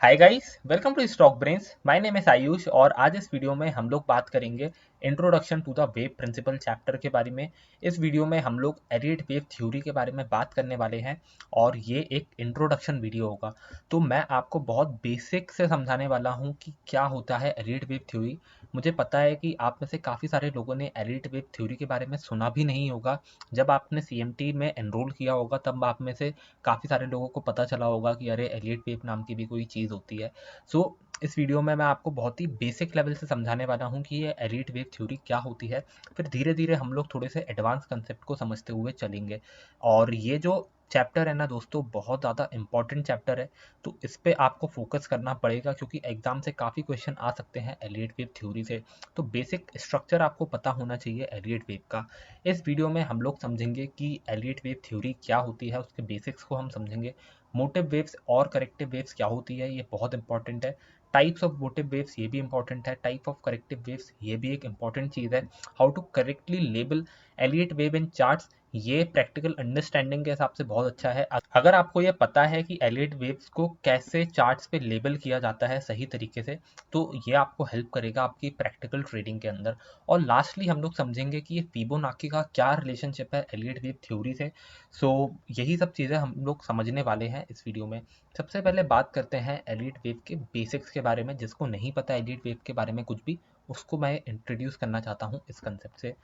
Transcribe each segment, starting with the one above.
Hi guys, welcome to Stock Brains. My name is Ayush और आज इस वीडियो में हम लोग बात करेंगे introduction to the wave principle chapter के बारे में। इस वीडियो में हम लोग एलियट वेव थ्योरी के बारे में बात करने वाले हैं और ये एक इंट्रोडक्शन वीडियो होगा। तो मैं आपको बहुत बेसिक से समझाने वाला हूँ कि क्या होता है एलियट वेव थ्योरी। मुझे पता है कि आप में से काफ़ी सारे लोगों ने एलियट वेव थ्योरी के बारे में सुना भी नहीं होगा। जब आपने CMT में एनरोल किया होगा तब आप में से काफ़ी सारे लोगों को पता चला होगा कि अरे एलियट वेव नाम की भी कोई चीज़ होती है। सो इस वीडियो में मैं आपको बहुत ही बेसिक लेवल से समझाने वाला हूँ कि ये एलियट वेव थ्योरी क्या होती है। फिर धीरे धीरे हम लोग थोड़े से एडवांस कंसेप्ट को समझते हुए चलेंगे। और ये जो चैप्टर है ना दोस्तों, बहुत ज़्यादा इंपॉर्टेंट चैप्टर है। तो इस पे आपको फोकस करना पड़ेगा क्योंकि एग्जाम से काफ़ी क्वेश्चन आ सकते हैं एलियट वेव थ्योरी से। तो बेसिक स्ट्रक्चर आपको पता होना चाहिए एलियट वेव का। इस वीडियो में हम लोग समझेंगे कि एलियट वेव थ्योरी क्या होती है, उसके बेसिक्स को हम समझेंगे। मोटिव वेव्स और करेक्टिव वेव्स क्या होती है, ये बहुत इंपॉर्टेंट है। टाइप्स ऑफ मोटिव वेव्स, ये भी इंपॉर्टेंट है। टाइप ऑफ करेक्टिव वेव्स, ये भी एक इंपॉर्टेंट चीज़ है। How to correctly label Elliott wave in charts, ये प्रैक्टिकल अंडरस्टैंडिंग के हिसाब से बहुत अच्छा है। अगर आपको ये पता है कि एलियट वेव्स को कैसे चार्ट्स पे लेबल किया जाता है सही तरीके से, तो ये आपको हेल्प करेगा आपकी प्रैक्टिकल ट्रेडिंग के अंदर। और लास्टली हम लोग समझेंगे कि ये फिबोनाची का क्या रिलेशनशिप है एलियट वेव थ्योरी से। सो यही सब चीज़ें हम लोग समझने वाले हैं इस वीडियो में। सबसे पहले बात करते हैं एलियट वेव के बेसिक्स के बारे में। जिसको नहीं पता एलियट वेव के बारे में कुछ भी, उसको मैं इंट्रोड्यूस करना चाहता हूँ इस कंसेप्ट से।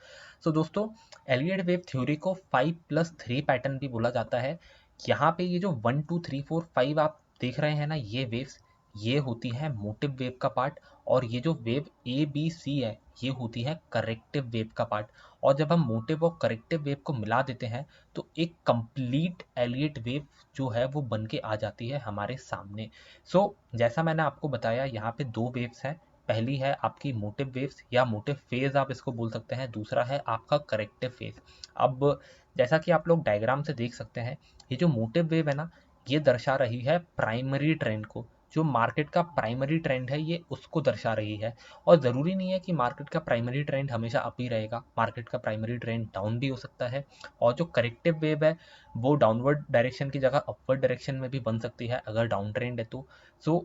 सो दोस्तों, एलियट वेव थ्योरी को 5+3 पैटर्न भी बोला जाता है। यहाँ पे ये जो 1 2 3 4 5 आप देख रहे हैं ना, ये वेव्स, ये होती है मोटिव वेव का पार्ट। और ये जो वेव ABC है, ये होती है करेक्टिव वेव का पार्ट। और जब हम मोटिव और करेक्टिव वेव को मिला देते हैं तो एक कंप्लीट एलियट वेव जो है वो बन के आ जाती है हमारे सामने। जैसा मैंने आपको बताया, यहाँ पे दो वेव्स हैं। पहली है आपकी मोटिव वेव्स या मोटिव फेज आप इसको बोल सकते हैं। दूसरा है आपका करेक्टिव फेज। अब जैसा कि आप लोग डायग्राम से देख सकते हैं, ये जो मोटिव वेव है ना, ये दर्शा रही है प्राइमरी ट्रेंड को। जो मार्केट का प्राइमरी ट्रेंड है ये उसको दर्शा रही है। और ज़रूरी नहीं है कि मार्केट का प्राइमरी ट्रेंड हमेशा अप ही रहेगा, मार्केट का प्राइमरी ट्रेंड डाउन भी हो सकता है। और जो करेक्टिव वेव है वो डाउनवर्ड डायरेक्शन की जगह अपवर्ड डायरेक्शन में भी बन सकती है अगर डाउन ट्रेंड है तो।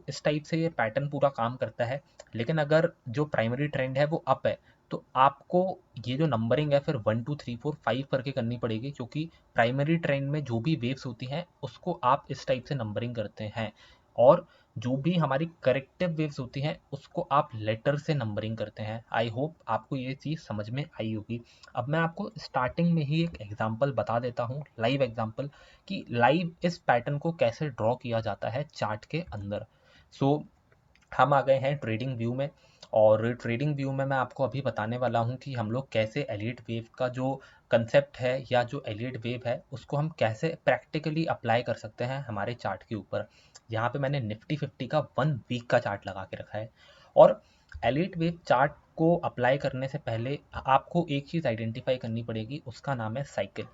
इस टाइप से ये पैटर्न पूरा काम करता है। लेकिन अगर जो प्राइमरी ट्रेंड है वो अप है, तो आपको ये जो नंबरिंग है फिर 1 2 3 4 5 करके करनी पड़ेगी, क्योंकि प्राइमरी ट्रेंड में जो भी वेव्स होती हैं उसको आप इस टाइप से नंबरिंग करते हैं। और जो भी हमारी करेक्टिव वेव्स होती हैं उसको आप लेटर से नंबरिंग करते हैं। आई होप आपको ये चीज़ समझ में आई होगी। अब मैं आपको स्टार्टिंग में ही एक एग्जांपल बता देता हूँ, लाइव एग्जांपल, कि लाइव इस पैटर्न को कैसे ड्रॉ किया जाता है चार्ट के अंदर। सो हम आ गए हैं ट्रेडिंग व्यू में। और ट्रेडिंग व्यू में मैं आपको अभी बताने वाला हूँ कि हम लोग कैसे एलियट वेव का जो कंसेप्ट है या जो एलियट वेव है उसको हम कैसे प्रैक्टिकली अप्लाई कर सकते हैं हमारे चार्ट के ऊपर। यहाँ पे मैंने निफ्टी 50 का 1 वीक का चार्ट लगा के रखा है। और एलियट वेव चार्ट को अप्लाई करने से पहले आपको एक चीज़ आइडेंटिफाई करनी पड़ेगी, उसका नाम है साइकिल।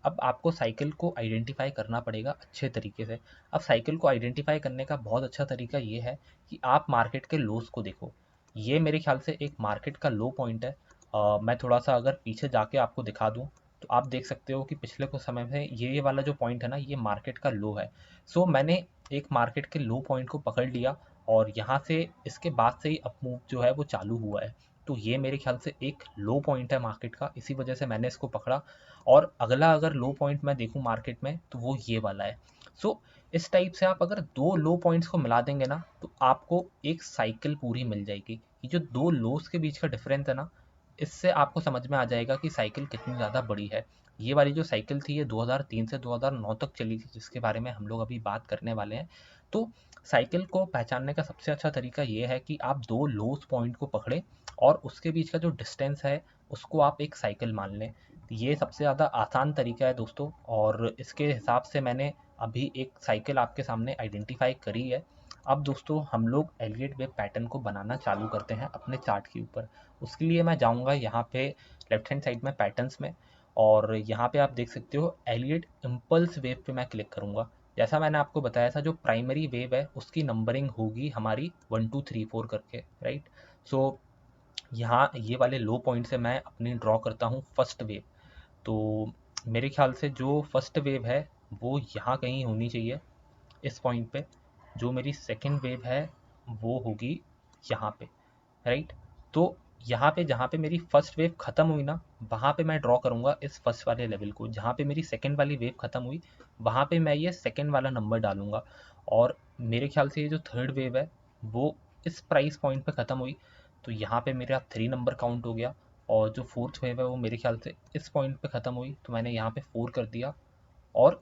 अब आपको साइकिल को आइडेंटिफाई करना पड़ेगा अच्छे तरीके से। अब साइकिल को आइडेंटिफाई करने का बहुत अच्छा तरीका ये है कि आप मार्केट के लोस को देखो। ये मेरे ख्याल से एक मार्केट का लो पॉइंट है। मैं थोड़ा सा अगर पीछे जाके आपको दिखा दूं तो आप देख सकते हो कि पिछले कुछ समय में ये वाला जो पॉइंट है ना, ये मार्केट का लो है। मैंने एक मार्केट के लो पॉइंट को पकड़ लिया और यहाँ से इसके बाद से ही अप मूव जो है वो चालू हुआ है। तो ये मेरे ख्याल से एक लो पॉइंट है मार्केट का, इसी वजह से मैंने इसको पकड़ा। और अगला अगर लो पॉइंट मैं देखूं मार्केट में तो वो ये वाला है। इस टाइप से आप अगर दो लो पॉइंट्स को मिला देंगे ना तो आपको एक साइकिल पूरी मिल जाएगी। ये जो दो लोस के बीच का डिफरेंस है ना, इससे आपको समझ में आ जाएगा कि साइकिल कितनी ज़्यादा बड़ी है। ये वाली जो साइकिल थी ये 2003 से 2009 तक चली थी, जिसके बारे में हम लोग अभी बात करने वाले हैं। तो साइकिल को पहचानने का सबसे अच्छा तरीका ये है कि आप दो लोस पॉइंट को पकड़ें और उसके बीच का जो डिस्टेंस है उसको आप एक साइकिल मान लें। ये सबसे ज़्यादा आसान तरीका है दोस्तों, और इसके हिसाब से मैंने अभी एक साइकिल आपके सामने आइडेंटिफाई करी है। अब दोस्तों हम लोग एलियट वेव पैटर्न को बनाना चालू करते हैं अपने चार्ट के ऊपर। उसके लिए मैं जाऊंगा यहाँ पे लेफ्ट हैंड साइड में पैटर्न्स में, और यहाँ पे आप देख सकते हो एलियट इम्पल्स वेव पे मैं क्लिक करूंगा। जैसा मैंने आपको बताया था, जो प्राइमरी वेव है उसकी नंबरिंग होगी हमारी 1 2 3 4 करके, राइट। सो यहाँ ये वाले लो पॉइंट से मैं अपनी ड्रॉ करता हूँ फर्स्ट वेव। तो मेरे ख्याल से जो फर्स्ट वेव है वो यहाँ कहीं होनी चाहिए, इस पॉइंट पे। जो मेरी सेकेंड वेव है वो होगी यहाँ पे, राइट। तो यहाँ पे जहाँ पे मेरी फर्स्ट वेव खत्म हुई ना, वहाँ पे मैं ड्रॉ करूँगा इस फर्स्ट वाले लेवल को। जहाँ पे मेरी सेकेंड वाली वेव खत्म हुई वहाँ पे मैं ये सेकेंड वाला नंबर डालूंगा। और मेरे ख्याल से ये जो थर्ड वेव है वो इस प्राइस पॉइंट पे खत्म हुई, तो यहाँ पे मेरा 3 नंबर काउंट हो गया। और जो फोर्थ वेव है वो मेरे ख्याल से इस पॉइंट पे खत्म हुई, तो मैंने यहाँ पे 4 कर दिया। और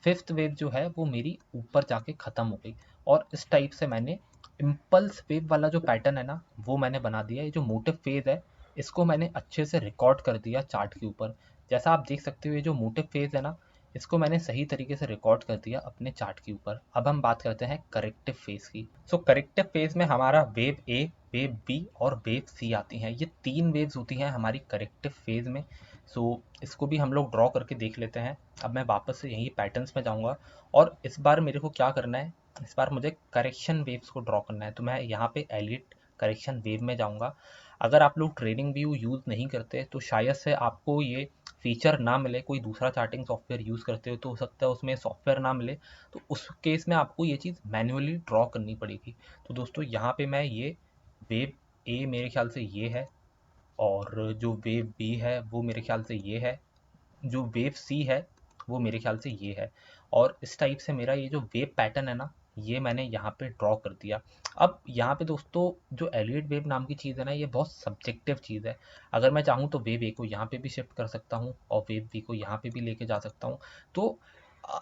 फिफ्थ वेव जो है वो मेरी ऊपर जाके ख़त्म हो गई। और इस टाइप से मैंने इम्पल्स वेव वाला जो पैटर्न है ना वो मैंने बना दिया। ये जो मोटिव फेज है इसको मैंने अच्छे से रिकॉर्ड कर दिया चार्ट के ऊपर। जैसा आप देख सकते हो ये जो मोटिव फेज है ना, इसको मैंने सही तरीके से रिकॉर्ड कर दिया अपने चार्ट के ऊपर। अब हम बात करते हैं करेक्टिव फेज की। सो करेक्टिव फेज में हमारा वेव ए, वेव बी और वेव सी आती हैं। ये 3 वेव्स होती हैं हमारी करेक्टिव फेज में। सो इसको भी हम लोग ड्रॉ करके देख लेते हैं। अब मैं वापस से यही पैटर्न्स में जाऊंगा और इस बार मेरे को क्या करना है, इस बार मुझे करेक्शन वेव्स को ड्रॉ करना है। तो मैं यहाँ पे एलिट करेक्शन वेव में जाऊंगा। अगर आप लोग ट्रेडिंग व्यू यूज़ नहीं करते तो शायद से आपको ये फीचर ना मिले, कोई दूसरा चार्टिंग सॉफ्टवेयर यूज़ करते हो तो हो सकता है उसमें सॉफ्टवेयर ना मिले, तो उस केस में आपको ये चीज़ मैन्युअली ड्रॉ करनी पड़ेगी। तो दोस्तों यहाँ पे मैं ये वेव ए मेरे ख्याल से ये है, और जो वेव बी है वो मेरे ख्याल से ये है, जो वेव सी है वो मेरे ख्याल से ये है। और इस टाइप से मेरा ये जो वेव पैटर्न है ना ये मैंने यहाँ पे ड्रॉ कर दिया। अब यहाँ पे दोस्तों जो एलियट वेव नाम की चीज़ है ना ये बहुत सब्जेक्टिव चीज़ है। अगर मैं चाहूँ तो वेव ए को यहाँ पे भी शिफ्ट कर सकता हूँ और वेव बी को यहाँ पे भी लेके जा सकता हूँ। तो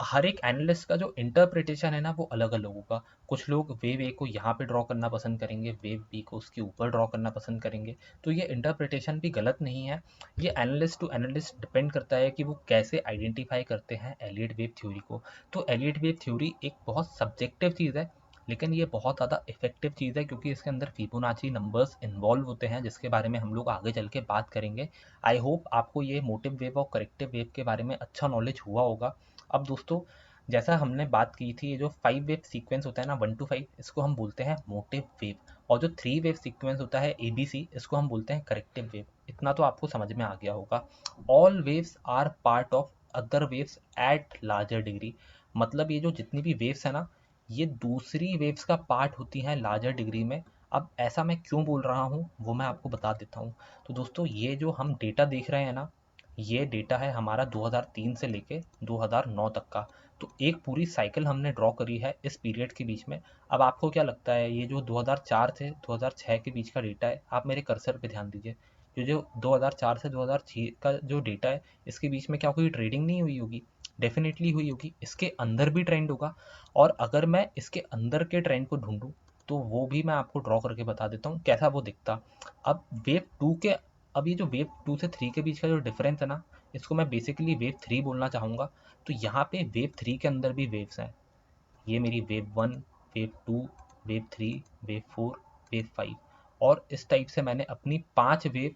हर एक एनालिस्ट का जो इंटरप्रिटेशन है ना वो अलग अलग होगा। कुछ लोग वेव ए को यहाँ पे ड्रॉ करना पसंद करेंगे, वेव बी को उसके ऊपर ड्रॉ करना पसंद करेंगे। तो ये इंटरप्रिटेशन भी गलत नहीं है। ये एनालिस्ट टू एनालिस्ट डिपेंड करता है कि वो कैसे आइडेंटिफाई करते हैं एलियट वेव थ्योरी को। तो एलियट वेव थ्योरी एक बहुत सब्जेक्टिव चीज़ है, लेकिन ये बहुत ज़्यादा इफेक्टिव चीज़ है क्योंकि इसके अंदर फिबोनाची नंबर्स इन्वॉल्व होते हैं जिसके बारे में हम लोग आगे चल के बात करेंगे। आई होप आपको ये मोटिव वेव और करेक्टिव वेव के बारे में अच्छा नॉलेज हुआ होगा। अब दोस्तों जैसा हमने बात की थी, ये जो 5 वेव सीक्वेंस होता है ना 1 to 5, इसको हम बोलते हैं मोटिव वेव। और जो 3 वेव सीक्वेंस होता है ABC, इसको हम बोलते हैं करेक्टिव वेव। इतना तो आपको समझ में आ गया होगा। All waves are part of other waves at larger degree. मतलब ये जो जितनी भी वेव्स है ना ये दूसरी वेव्स का पार्ट होती हैं लार्जर डिग्री में। अब ऐसा मैं क्यों बोल रहा हूँ वो मैं आपको बता देता हूँ। तो दोस्तों ये जो हम डेटा देख रहे हैं ना ये डेटा है हमारा 2003 से लेके 2009 तक का। तो एक पूरी साइकिल हमने ड्रॉ करी है इस पीरियड के बीच में। अब आपको क्या लगता है ये जो 2004 से 2006 के बीच का डेटा है, आप मेरे कर्सर पे ध्यान दीजिए। ये जो 2004 से 2006 का जो डेटा है इसके बीच में क्या कोई ट्रेडिंग नहीं हुई होगी? डेफिनेटली हुई होगी। इसके अंदर भी ट्रेंड होगा। और अगर मैं इसके अंदर के ट्रेंड को ढूंढूं तो वो भी मैं आपको ड्रॉ करके बता देता हूँ कैसा वो दिखता। अब वेव टू के अब ये जो वेव 2 से 3 के बीच का जो डिफरेंस है ना इसको मैं बेसिकली वेव 3 बोलना चाहूँगा। तो यहाँ पे वेव 3 के अंदर भी वेव्स हैं। ये मेरी wave 1, wave 2, wave 3, wave 4, wave 5। और इस टाइप से मैंने अपनी 5 वेव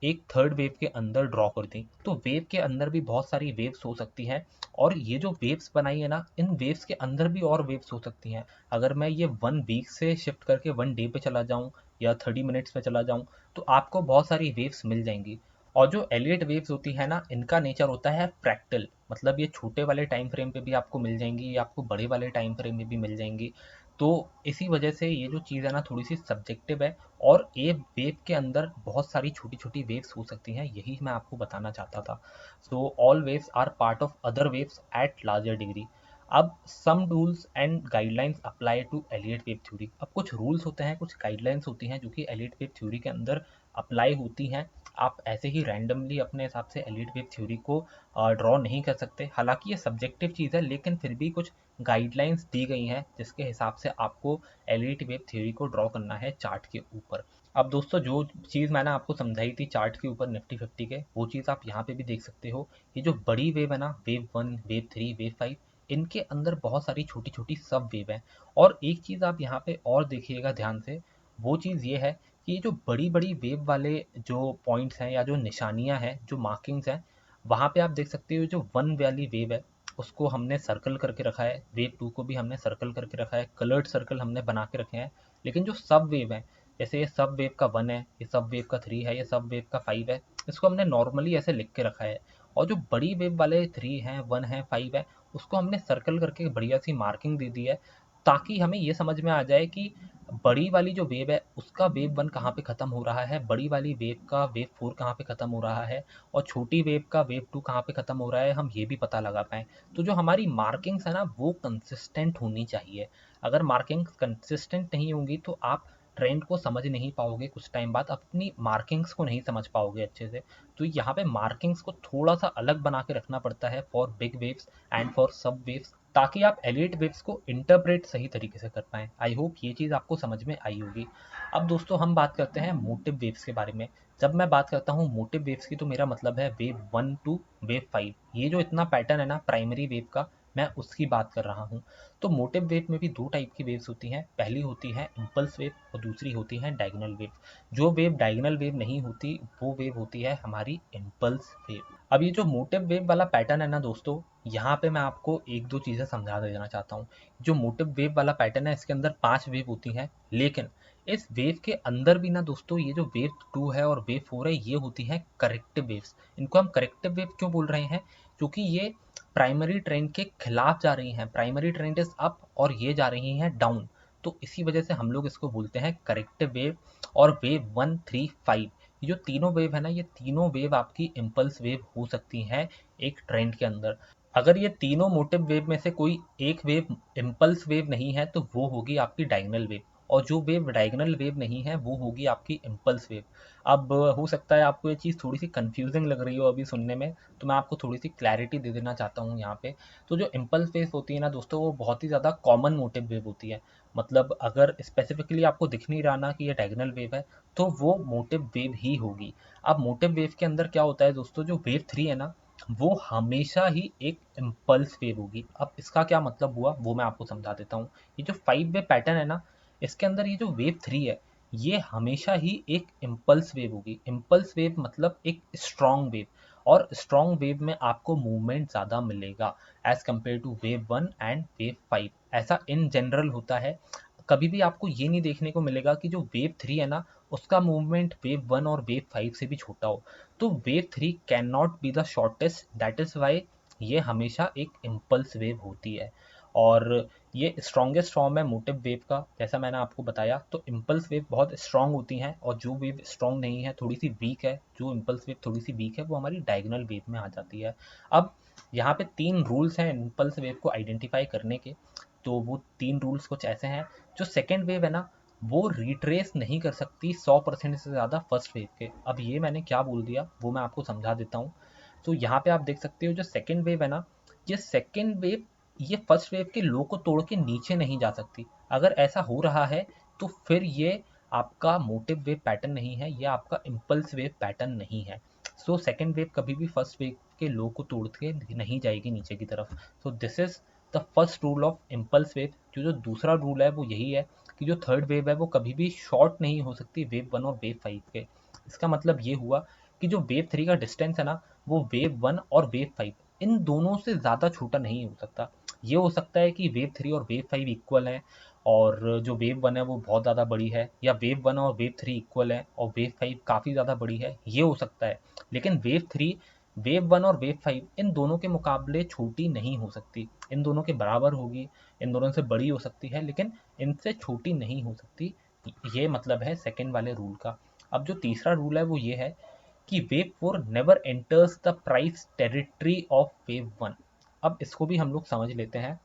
एक थर्ड वेव के अंदर ड्रॉ कर दी। तो वेव के अंदर भी बहुत सारी वेव्स हो सकती हैं। और ये जो वेव्स बनाई है ना इन वेव्स के अंदर भी और वेव्स हो सकती हैं। अगर मैं ये 1 वीक से शिफ्ट करके 1 डे पे चला जाऊं या 30 मिनट्स पे चला जाऊं तो आपको बहुत सारी वेव्स मिल जाएंगी। और जो एलियट वेव्स होती है ना इनका नेचर होता है फ्रैक्टल। मतलब ये छोटे वाले टाइम फ्रेम पे भी आपको मिल जाएंगी, ये आपको बड़े वाले टाइम फ्रेम में भी मिल जाएंगी। तो इसी वजह से ये जो चीज़ है ना थोड़ी सी सब्जेक्टिव है। और एक वेव के अंदर बहुत सारी छोटी छोटी वेव्स हो सकती हैं, यही मैं आपको बताना चाहता था। So all waves are part of other waves at larger degree. अब some rules and guidelines apply to Elliott wave theory. अब कुछ रूल्स होते हैं, कुछ गाइडलाइंस होती हैं जो कि एलियट वेव थ्योरी के अंदर अप्लाई होती हैं। आप ऐसे ही रैंडमली अपने हिसाब से एलियट वेव थ्योरी को ड्रॉ नहीं कर सकते। हालांकि ये सब्जेक्टिव चीज़ है लेकिन फिर भी कुछ गाइडलाइंस दी गई हैं जिसके हिसाब से आपको एलियट वेव थ्योरी को ड्रॉ करना है चार्ट के ऊपर। अब दोस्तों जो चीज़ मैंने आपको समझाई थी चार्ट के ऊपर निफ्टी 50 के, वो चीज़ आप यहाँ पे भी देख सकते हो। ये जो बड़ी वेव है ना वेव 1, वेव 3, वेव 5, इनके अंदर बहुत सारी छोटी छोटी सब वेव हैं। और एक चीज़ आप यहाँ पे और देखिएगा ध्यान से, वो चीज़ ये है कि ये जो बड़ी बड़ी वेव वाले जो पॉइंट्स हैं या जो निशानियाँ हैं जो मार्किंग्स हैं, वहाँ पे आप देख सकते हो जो 1 वाली वेव है उसको हमने सर्कल करके रखा है, वेव 2 को भी हमने सर्कल करके रखा है, कलर्ड सर्कल हमने बना के रखे हैं। लेकिन जो सब वेव है, जैसे ये सब वेव का 1 है, ये सब वेव का 3 है, ये सब वेव का 5 है, इसको हमने नॉर्मली ऐसे लिख के रखा है। और जो बड़ी वेव वाले 3 हैं, 1 है, 5 है, उसको हमने सर्कल करके बढ़िया सी मार्किंग दे दी है ताकि हमें ये समझ में आ जाए कि बड़ी वाली जो वेव है उसका वेव वन कहाँ पे ख़त्म हो रहा है, बड़ी वाली वेव का वेव फोर कहाँ पे ख़त्म हो रहा है और छोटी वेव का वेव टू कहाँ पे ख़त्म हो रहा है, हम ये भी पता लगा पाएँ। तो जो हमारी मार्किंग्स है ना वो कंसिस्टेंट होनी चाहिए। अगर मार्किंग्स कंसिस्टेंट नहीं होंगी तो आप ट्रेंड को समझ नहीं पाओगे, कुछ टाइम बाद अपनी मार्किंग्स को नहीं समझ पाओगे अच्छे से। तो यहाँ पे मार्किंग्स को थोड़ा सा अलग बना के रखना पड़ता है for big waves and for सब वेव्स, ताकि आप एलिट वेव्स को इंटरप्रेट सही तरीके से कर पाएँ। आई होप ये चीज़ आपको समझ में आई होगी। अब दोस्तों हम बात करते हैं मोटिव वेव्स के बारे में। जब मैं बात करता हूँ मोटिव वेव्स की तो मेरा मतलब है वेव 1 टू वेव 5। ये जो इतना पैटर्न है ना प्राइमरी वेव का, मैं उसकी बात कर रहा हूँ। तो मोटिव वेव में भी दो टाइप की वेव्स होती हैं। पहली होती है इम्पल्स वेव और दूसरी होती है डायगोनल वेव। जो वेव डायगोनल वेव नहीं होती वो वेव होती है हमारी इम्पल्स वेव। अब ये जो मोटिव वेव वाला पैटर्न है ना दोस्तों, यहाँ पे मैं आपको एक दो चीज़ें समझा देना चाहता हूँ। जो मोटिव वेव वाला पैटर्न है इसके अंदर 5 वेव होती हैं, लेकिन इस वेव के अंदर भी ना दोस्तों ये जो वेव 2 है और वेव 4 है ये होती हैं करेक्टिव वेव्स। इनको हम करेक्टिव वेव क्यों बोल रहे हैं? क्योंकि ये प्राइमरी ट्रेंड के खिलाफ जा रही हैं। प्राइमरी ट्रेंड इज अप और ये जा रही हैं डाउन। तो इसी वजह से हम लोग इसको बोलते हैं करेक्टिव वेव। और वेव 1, 3, 5 ये जो तीनों वेव है ना, ये तीनों वेव आपकी इम्पल्स वेव हो सकती हैं एक ट्रेंड के अंदर। अगर ये तीनों मोटिव वेव में से कोई एक वेव इम्पल्स वेव नहीं है तो वो होगी आपकी डायगोनल वेव, और जो वेव डायगोनल वेव नहीं है वो होगी आपकी इम्पल्स वेव। अब हो सकता है आपको ये चीज़ थोड़ी सी कंफ्यूजिंग लग रही हो अभी सुनने में, तो मैं आपको थोड़ी सी क्लैरिटी दे देना चाहता हूँ यहाँ पे। तो जो इम्पल्स वेव होती है ना दोस्तों, वो बहुत ही ज़्यादा कॉमन मोटिव वेव होती है। मतलब अगर स्पेसिफिकली आपको दिख नहीं रहा ना कि ये डायगोनल वेव है, तो वो मोटिव वेव ही होगी। अब मोटिव वेव के अंदर क्या होता है दोस्तों, जो वेव 3 है ना वो हमेशा ही एक इम्पल्स वेव होगी। अब इसका क्या मतलब हुआ वो मैं आपको समझा देता हूँ। ये जो 5 वे पैटर्न है ना, इसके अंदर ये जो वेव 3 है ये हमेशा ही एक इम्पल्स वेव होगी। इम्पल्स वेव मतलब एक स्ट्रॉन्ग वेव, और स्ट्रॉन्ग वेव में आपको मूवमेंट ज़्यादा मिलेगा as compare to wave 1 and wave 5। ऐसा इन जनरल होता है। कभी भी आपको ये नहीं देखने को मिलेगा कि जो वेव 3 है ना उसका मूवमेंट वेव 1 और वेव 5 से भी छोटा हो। तो wave 3 can not be the shortest, that is why ये हमेशा एक इम्पल्स वेव होती है। और ये स्ट्रॉन्गेस्ट फॉर्म है मोटिव वेव का, जैसा मैंने आपको बताया। तो इम्पल्स वेव बहुत स्ट्रांग होती हैं, और जो वेव स्ट्रांग नहीं है, थोड़ी सी वीक है, जो इम्पल्स वेव थोड़ी सी वीक है, वो हमारी डायगोनल वेव में आ जाती है। अब यहाँ पे 3 रूल्स हैं इम्पल्स वेव को आइडेंटिफाई करने के। तो वो 3 रूल्स कुछ ऐसे हैं। जो सेकेंड वेव है ना वो रिट्रेस नहीं कर सकती 100% से ज़्यादा फर्स्ट वेव के। अब ये मैंने क्या बोल दिया वो मैं आपको समझा देता हूँ। तो यहाँ पे आप देख सकते हो जो सेकेंड वेव है ना, ये सेकेंड वेव ये फर्स्ट वेव के लो को तोड़ के नीचे नहीं जा सकती। अगर ऐसा हो रहा है तो फिर ये आपका मोटिव वेव पैटर्न नहीं है, ये आपका इम्पल्स वेव पैटर्न नहीं है। सो सेकेंड वेव कभी भी फर्स्ट वेव के लो को तोड़ के नहीं जाएगी नीचे की तरफ। So this is the first rule of impulse wave. जो दूसरा रूल है वो यही है कि जो थर्ड वेव है वो कभी भी शॉर्ट नहीं हो सकती वेव 1 और वेव 5 के। इसका मतलब ये हुआ कि जो वेव 3 का डिस्टेंस है ना वो वेव 1 और वेव 5 इन दोनों से ज़्यादा छोटा नहीं हो सकता। ये हो सकता है कि वेव 3 और वेव 5 इक्वल हैं, और जो वेव 1 है वो बहुत ज़्यादा बड़ी है, या वेव 1 और वेव 3 इक्वल है और वेव 5 काफ़ी ज़्यादा बड़ी है, ये हो सकता है। लेकिन वेव 3 वेव 1 और वेव 5 इन दोनों के मुकाबले छोटी नहीं हो सकती। इन दोनों के बराबर होगी, इन दोनों से बड़ी हो सकती है, लेकिन इनसे छोटी नहीं हो सकती। ये मतलब है सेकंड वाले रूल का। अब जो तीसरा रूल है वो ये है कि wave 4 never enters the price territory of wave 1। अब इसको भी हम लोग समझ लेते हैं।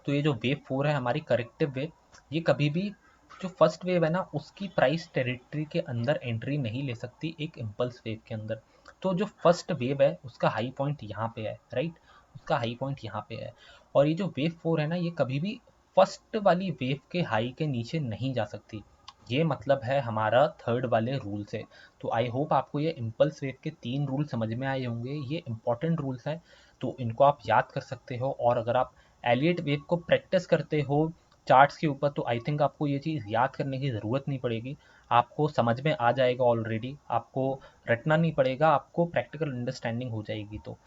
तो ये जो वेव 4 है हमारी करेक्टिव वेव, ये कभी भी जो फर्स्ट वेव है ना उसकी प्राइस टेरिटरी के अंदर एंट्री नहीं ले सकती एक इम्पल्स वेव के अंदर। तो जो फर्स्ट वेव है उसका हाई पॉइंट यहाँ पे है, राइट, उसका हाई पॉइंट यहाँ पे है। और ये जो वेव 4 है ना ये कभी भी फर्स्ट वाली वेव के हाई के नीचे नहीं जा सकती। ये मतलब है हमारा थर्ड वाले रूल से। तो आई होप आपको ये इम्पल्स वेव के 3 रूल समझ में आए होंगे। ये इंपॉर्टेंट रूल्स हैं, तो इनको आप याद कर सकते हो। और अगर आप एलियट वेव को प्रैक्टिस करते हो चार्ट्स के ऊपर तो आई थिंक आपको ये चीज़ याद करने की ज़रूरत नहीं पड़ेगी। आपको समझ में आ जाएगा ऑलरेडी, आपको रटना नहीं पड़ेगा, आपको प्रैक्टिकल अंडरस्टैंडिंग हो जाएगी। तो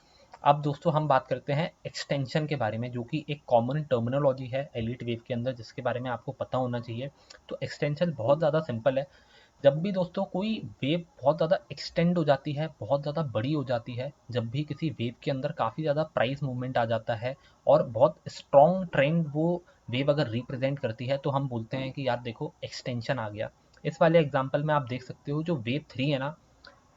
अब दोस्तों हम बात करते हैं एक्सटेंशन के बारे में, जो कि एक कॉमन टर्मिनोलॉजी है एलिट वेव के अंदर जिसके बारे में आपको पता होना चाहिए। तो एक्सटेंशन बहुत ज़्यादा सिंपल है। जब भी दोस्तों कोई वेव बहुत ज़्यादा एक्सटेंड हो जाती है, बहुत ज़्यादा बड़ी हो जाती है, जब भी किसी वेव के अंदर काफ़ी ज़्यादा प्राइस मूवमेंट आ जाता है और बहुत स्ट्रॉन्ग ट्रेंड वो वेव अगर रिप्रेजेंट करती है तो हम बोलते हैं कि यार देखो एक्सटेंशन आ गया। इस वाले एग्जाम्पल में आप देख सकते हो जो वेव 3 है ना,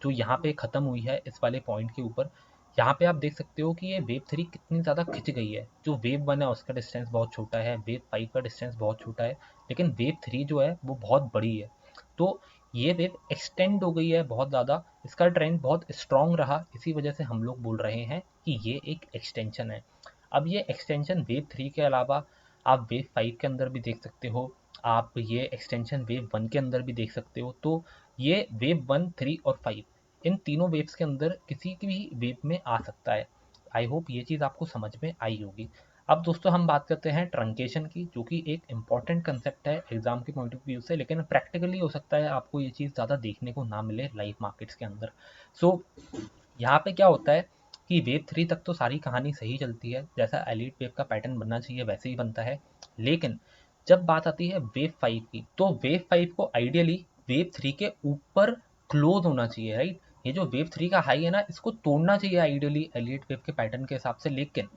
जो यहाँ पे ख़त्म हुई है इस वाले पॉइंट के ऊपर, यहाँ पे आप देख सकते हो कि ये वेव 3 कितनी ज़्यादा खिंच गई है। जो वेव 1 है उसका डिस्टेंस बहुत छोटा है, वेव 5 का डिस्टेंस बहुत छोटा है, लेकिन वेव 3 जो है वो बहुत बड़ी है। तो ये वेव एक्सटेंड हो गई है बहुत ज़्यादा, इसका ट्रेंड बहुत स्ट्रॉन्ग रहा, इसी वजह से हम लोग बोल रहे हैं कि ये एक एक्सटेंशन है। अब ये एक्सटेंशन वेव 3 के अलावा आप वेव 5 के अंदर भी देख सकते हो, आप ये एक्सटेंशन वेव 1 के अंदर भी देख सकते हो। तो ये वेव 1, 3 और 5 इन तीनों वेव्स के अंदर किसी की भी वेव में आ सकता है। आई होप ये चीज़ आपको समझ में आई होगी। अब दोस्तों हम बात करते हैं ट्रंकेशन की, जो कि एक इम्पॉर्टेंट कंसेप्ट है एग्जाम के पॉइंट ऑफ व्यू से, लेकिन प्रैक्टिकली हो सकता है आपको ये चीज़ ज़्यादा देखने को ना मिले लाइव मार्केट्स के अंदर। सो यहाँ पे क्या होता है कि वेव 3 तक तो सारी कहानी सही चलती है, जैसा एलीट वेव का पैटर्न बनना चाहिए वैसे ही बनता है। लेकिन जब बात आती है वेव 5 की, तो वेव 5 को आइडियली वेव 3 के ऊपर क्लोज होना चाहिए, राइट। ये जो वेव 3 का हाई है ना, इसको तोड़ना चाहिए आइडियली एलीट वेव के पैटर्न के हिसाब से, लेकिन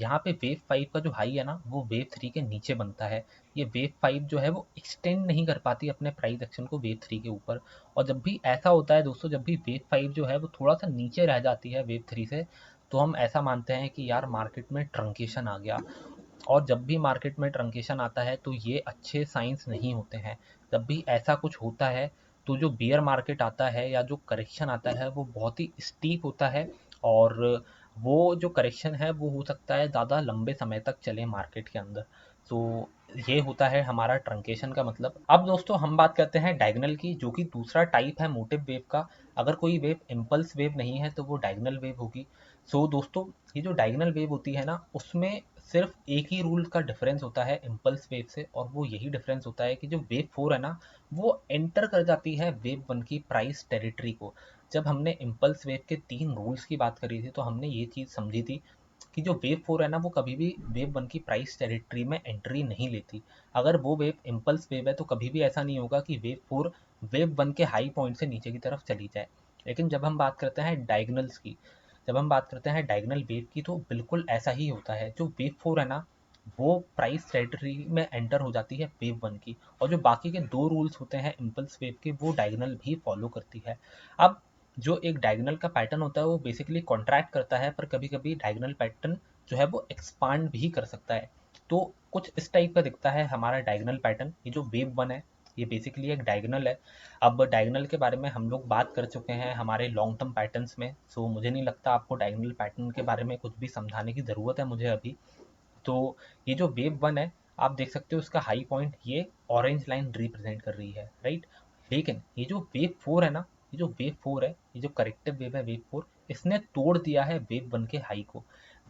यहाँ पे वेव 5 का जो हाई है ना वो वेव 3 के नीचे बनता है। ये वेव 5 जो है वो एक्सटेंड नहीं कर पाती अपने प्राइस एक्शन को वेव 3 के ऊपर। और जब भी ऐसा होता है दोस्तों, जब भी वेव 5 जो है वो थोड़ा सा नीचे रह जाती है वेव 3 से, तो हम ऐसा मानते हैं कि यार मार्केट में ट्रंकेशन आ गया। और जब भी मार्केट में ट्रंकेशन आता है तो ये अच्छे साइंस नहीं होते हैं। जब भी ऐसा कुछ होता है तो जो बियर मार्केट आता है या जो करेक्शन आता है वो बहुत ही स्टीप होता है, और वो जो करेक्शन है वो हो सकता है ज़्यादा लंबे समय तक चले मार्केट के अंदर। तो ये होता है हमारा ट्रंकेशन का मतलब। अब दोस्तों हम बात करते हैं डायगनल की, जो कि दूसरा टाइप है मोटिव वेव का। अगर कोई वेव इम्पल्स वेव नहीं है तो वो डायगनल वेव होगी। सो दोस्तों ये जो डायगनल वेव होती है ना, उसमें सिर्फ एक ही रूल का डिफरेंस होता है इम्पल्स वेव से, और वो यही डिफरेंस होता है कि जो वेव 4 है ना, वो एंटर कर जाती है वेव 1 की प्राइस टेरिटरी को। जब हमने इम्पल्स वेव के 3 रूल्स की बात करी थी तो हमने ये चीज़ समझी थी कि जो वेव 4 है ना वो कभी भी वेव 1 की प्राइस टेरिटरी में एंट्री नहीं लेती। अगर वो वेव इम्पल्स वेव है तो कभी भी ऐसा नहीं होगा कि वेव 4 वेव 1 के हाई पॉइंट से नीचे की तरफ चली जाए। लेकिन जब हम बात करते हैं डायगनल्स की, जब हम बात करते हैं डायगनल वेव की, तो बिल्कुल ऐसा ही होता है। जो वेव 4 है ना वो प्राइस टेरिटरी में एंटर हो जाती है वेव 1 की, और जो बाकी के 2 रूल्स होते हैं इम्पल्स वेव के वो डायगनल भी फॉलो करती है। अब जो एक डायगनल का पैटर्न होता है वो बेसिकली कॉन्ट्रैक्ट करता है, पर कभी कभी डायगनल पैटर्न जो है वो एक्सपांड भी कर सकता है। तो कुछ इस टाइप का दिखता है हमारा डायगनल पैटर्न। ये जो वेव 1 है ये बेसिकली एक डायगनल है। अब डायगनल के बारे में हम लोग बात कर चुके हैं हमारे लॉन्ग टर्म पैटर्न्स में, सो मुझे नहीं लगता आपको डायगनल पैटर्न के बारे में कुछ भी समझाने की ज़रूरत है मुझे अभी। तो ये जो वेव 1 है आप देख सकते हो इसका हाई पॉइंट ये ऑरेंज लाइन रिप्रेजेंट कर रही है, राइट। लेकिन ये जो वेव 4 है ना, ये जो वेव 4 है, ये जो करेक्टिव वेव है वेव 4, इसने तोड़ दिया है वेव 1 के हाई को।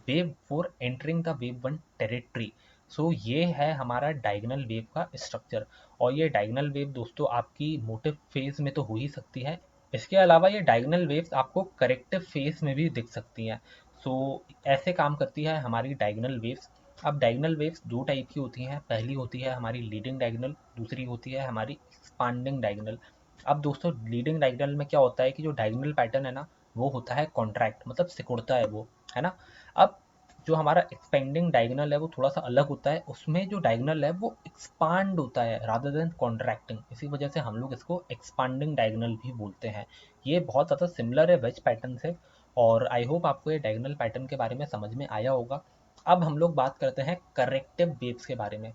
Wave 4 entering the wave 1 territory. So ये है हमारा डायगनल वेव का स्ट्रक्चर। और ये डायगनल वेव दोस्तों आपकी मोटिव फेज में तो हो ही सकती है, इसके अलावा ये डायगनल वेव्स आपको करेक्टिव फेज में भी दिख सकती हैं। सो ऐसे काम करती है हमारी डायगनल वेव्स। अब डायगनल वेव्स 2 टाइप की होती हैं। पहली होती है हमारी लीडिंग डायगनल, दूसरी होती है हमारी एक्सपांडिंग डायगनल। अब दोस्तों लीडिंग डायगनल में क्या होता है कि जो डायगनल पैटर्न है ना वो होता है कॉन्ट्रैक्ट, मतलब सिकुड़ता है वो, है ना। अब जो हमारा एक्सपेंडिंग डायगनल है वो थोड़ा सा अलग होता है, उसमें जो डायगनल है वो एक्सपांड होता है रादर देन कॉन्ट्रैक्टिंग, इसी वजह से हम लोग इसको एक्सपांडिंग डायगनल भी बोलते हैं। ये बहुत ज़्यादा सिमिलर है वेज पैटर्न से, और आई होप आपको ये डायगनल पैटर्न के बारे में समझ में आया होगा। अब हम लोग बात करते हैं करेक्टिव वेव्स के बारे में।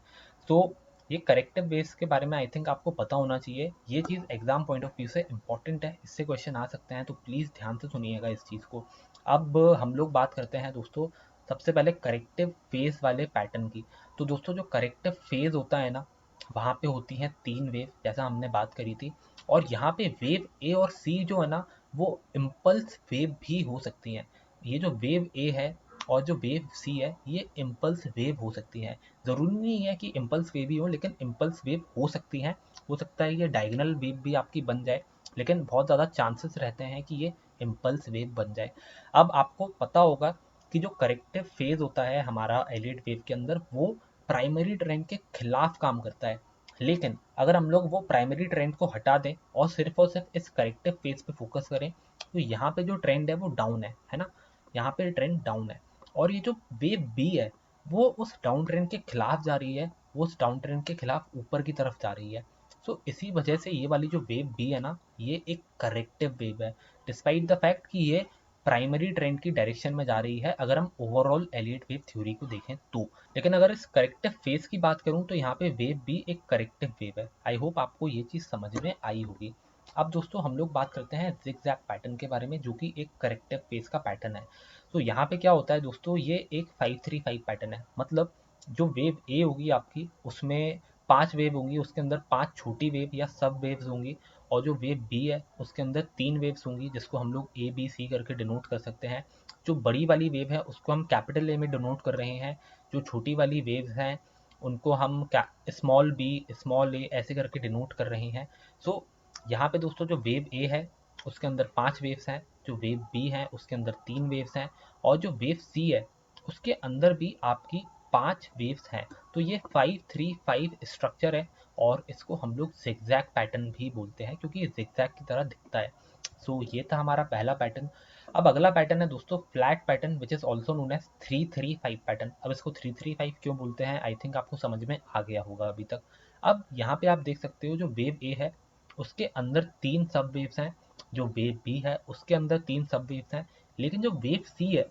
तो ये करेक्टिव वेव्स के बारे में आई थिंक आपको पता होना चाहिए, ये चीज़ एग्जाम पॉइंट ऑफ व्यू से इंपॉर्टेंट है, इससे क्वेश्चन आ सकते हैं, तो प्लीज़ ध्यान से सुनिएगा इस चीज़ को। अब हम लोग बात करते हैं दोस्तों सबसे पहले करेक्टिव फेज वाले पैटर्न की। तो दोस्तों जो करेक्टिव फेज होता है ना, वहाँ पे होती हैं 3 वेव जैसा हमने बात करी थी, और यहाँ पे वेव ए और सी जो है ना वो इम्पल्स वेव भी हो सकती हैं। ये जो वेव ए है और जो वेव सी है ये इम्पल्स वेव हो सकती हैं। ज़रूरी नहीं है कि इम्पल्स वेव ही हो, लेकिन इम्पल्स वेव हो सकती हैं। हो सकता है ये डायगनल वेव भी आपकी बन जाए, लेकिन बहुत ज़्यादा चांसेस रहते हैं कि ये इम्पल्स वेव बन जाए। अब आपको पता होगा कि जो करेक्टिव फेज होता है हमारा एलिट वेव के अंदर वो प्राइमरी ट्रेंड के खिलाफ काम करता है। लेकिन अगर हम लोग वो प्राइमरी ट्रेंड को हटा दें और सिर्फ इस करेक्टिव फेज पे फोकस करें, तो यहाँ पे जो ट्रेंड है वो डाउन है ना। यहाँ पे ट्रेंड डाउन है, और ये जो वेव बी है वो उस डाउन ट्रेंड के खिलाफ जा रही है, वो उस डाउन ट्रेंड के खिलाफ ऊपर की तरफ जा रही है। सो इसी वजह से ये वाली जो वेव बी है ना, ये एक करेक्टिव वेव है, डिस्पाइट द फैक्ट कि ये प्राइमरी ट्रेंड की डायरेक्शन में जा रही है अगर हम ओवरऑल एलियट वेव थ्योरी को देखें तो। लेकिन अगर इस करेक्टिव फेज की बात करूं तो यहाँ पे वेव भी एक करेक्टिव वेव है। आई होप आपको ये चीज़ समझ में आई होगी। अब दोस्तों हम लोग बात करते हैं जिगजैग पैटर्न के बारे में, जो कि एक करेक्टिव फेज का पैटर्न है। तो यहाँ पे क्या होता है दोस्तों, ये एक 5-3-5 पैटर्न है। मतलब जो वेव ए होगी आपकी, उसमें 5 वेव होंगी, उसके अंदर 5 छोटी वेव या सब वेव्स होंगी, और जो वेव बी है उसके अंदर 3 वेव्स होंगी, जिसको हम लोग ए बी सी करके डिनोट कर सकते हैं। जो बड़ी वाली वेव है उसको हम कैपिटल ए में डिनोट कर रहे हैं, जो छोटी वाली वेव्स हैं उनको हम स्मॉल बी स्मॉल ए ऐसे करके डिनोट कर रहे हैं। सो यहाँ पे दोस्तों जो वेव ए है उसके अंदर 5 वेव्स हैं, जो वेव बी है उसके अंदर 3 वेव्स हैं, और जो वेव सी है उसके अंदर भी आपकी 5 वेव्स हैं। तो ये 5-3-5 स्ट्रक्चर है, और इसको हम लोग जिगजैग पैटर्न भी बोलते हैं क्योंकि ये जिगजैग की तरह दिखता है। सो ये था हमारा पहला पैटर्न। अब अगला पैटर्न है दोस्तों flat pattern, which is also known as 3-3-5 pattern. अब इसको 3-3-5 क्यों बोलते हैं, आई थिंक आपको समझ में आ गया होगा अभी तक। अब यहाँ पे आप देख सकते हो जो वेव ए है उसके अंदर 3 सब वेव्स हैं, जो वेव बी है उसके अंदर 3 सब वेव्स हैं, लेकिन जो वेव सी है